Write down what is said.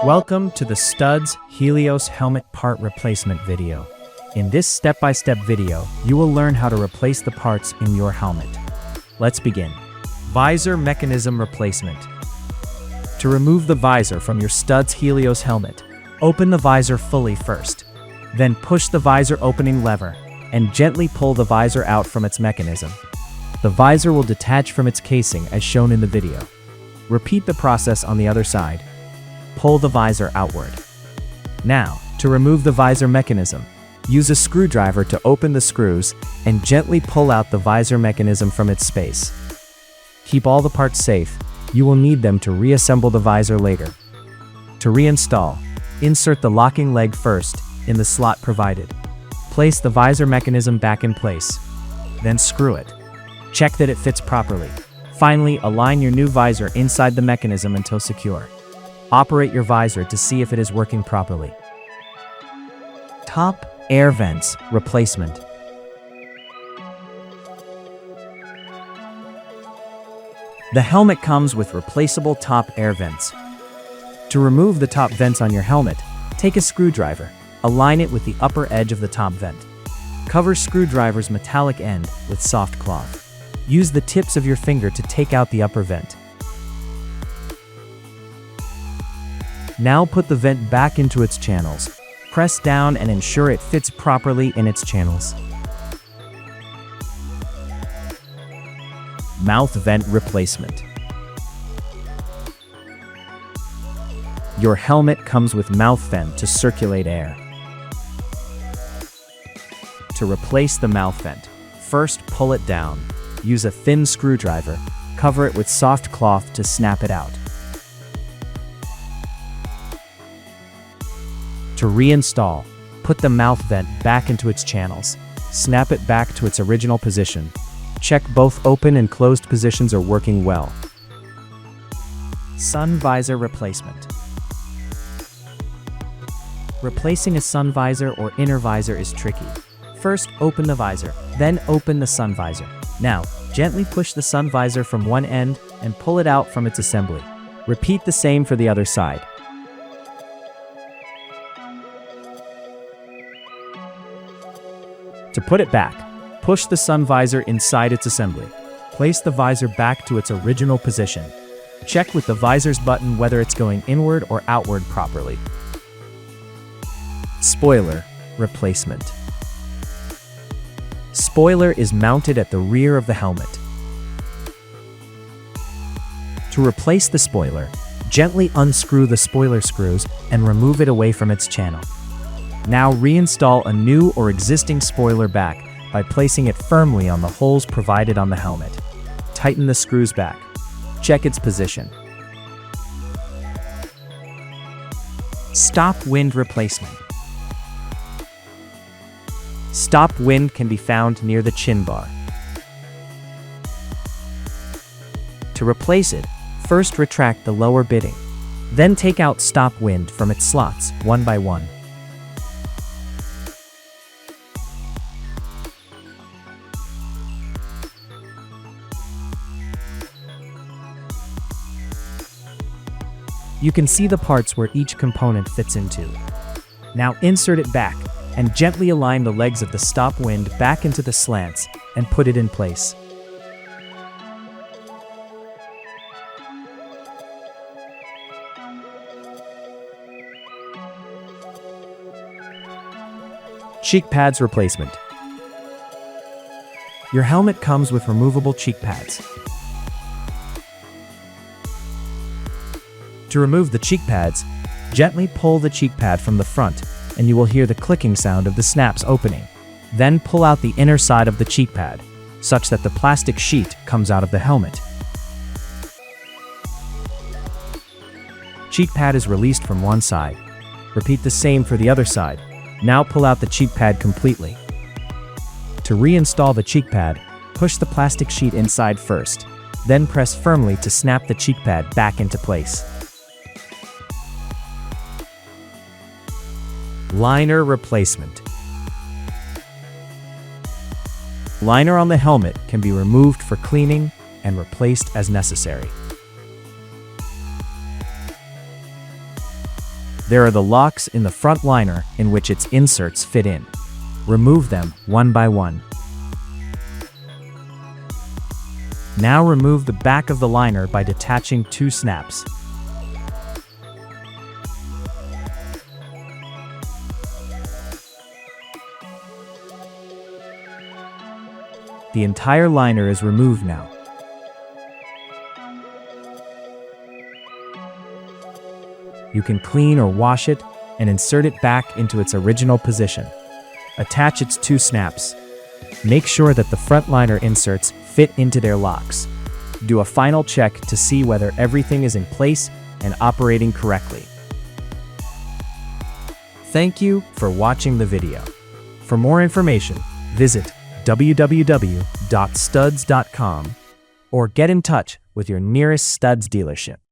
Welcome to the STUDDS Helios helmet part replacement video. In this step-by-step video, you will learn how to replace the parts in your helmet. Let's begin. Visor mechanism replacement. To remove the visor from your STUDDS Helios helmet, open the visor fully first. Then push the visor opening lever and gently pull the visor out from its mechanism. The visor will detach from its casing as shown in the video. Repeat the process on the other side. Pull the visor outward. Now, to remove the visor mechanism, use a screwdriver to open the screws and gently pull out the visor mechanism from its space. Keep all the parts safe. You will need them to reassemble the visor later. To reinstall, insert the locking leg first in the slot provided. Place the visor mechanism back in place. Then screw it. Check that it fits properly. Finally, align your new visor inside the mechanism until secure. Operate your visor to see if it is working properly. Top air vents replacement. The helmet comes with replaceable top air vents. To remove the top vents on your helmet, take a screwdriver, align it with the upper edge of the top vent. Cover screwdriver's metallic end with soft cloth. Use the tips of your finger to take out the upper vent. Now put the vent back into its channels. Press down and ensure it fits properly in its channels. Mouth vent replacement. Your helmet comes with mouth vent to circulate air. To replace the mouth vent, first pull it down. Use a thin screwdriver. Cover it with soft cloth to snap it out. To reinstall, put the mouth vent back into its channels. Snap it back to its original position. Check both open and closed positions are working well. Sun visor replacement. Replacing a sun visor or inner visor is tricky. First, open the visor, then open the sun visor. Now, gently push the sun visor from one end and pull it out from its assembly. Repeat the same for the other side. To put it back, push the sun visor inside its assembly. Place the visor back to its original position. Check with the visor's button whether it's going inward or outward properly. Spoiler replacement. Spoiler is mounted at the rear of the helmet. To replace the spoiler, gently unscrew the spoiler screws and remove it away from its channel. Now reinstall a new or existing spoiler back by placing it firmly on the holes provided on the helmet. Tighten the screws back. Check its position. Stop wind replacement. Stop wind can be found near the chin bar. To replace it, first retract the lower bitting. Then take out stop wind from its slots one by one. You can see the parts where each component fits into. Now insert it back and gently align the legs of the stop wind back into the slants and put it in place. Cheek pads replacement. Your helmet comes with removable cheek pads. To remove the cheek pads, gently pull the cheek pad from the front and you will hear the clicking sound of the snaps opening. Then pull out the inner side of the cheek pad, such that the plastic sheet comes out of the helmet. Cheek pad is released from one side. Repeat the same for the other side. Now pull out the cheek pad completely. To reinstall the cheek pad, push the plastic sheet inside first, then press firmly to snap the cheek pad back into place. Liner replacement. Liner on the helmet can be removed for cleaning and replaced as necessary. There are the locks in the front liner in which its inserts fit in. Remove them one by one. Now remove the back of the liner by detaching 2 snaps. The entire liner is removed now. You can clean or wash it and insert it back into its original position. Attach its 2 snaps. Make sure that the front liner inserts fit into their locks. Do a final check to see whether everything is in place and operating correctly. Thank you for watching the video. For more information, visit www.studs.com or get in touch with your nearest STUDDS dealership.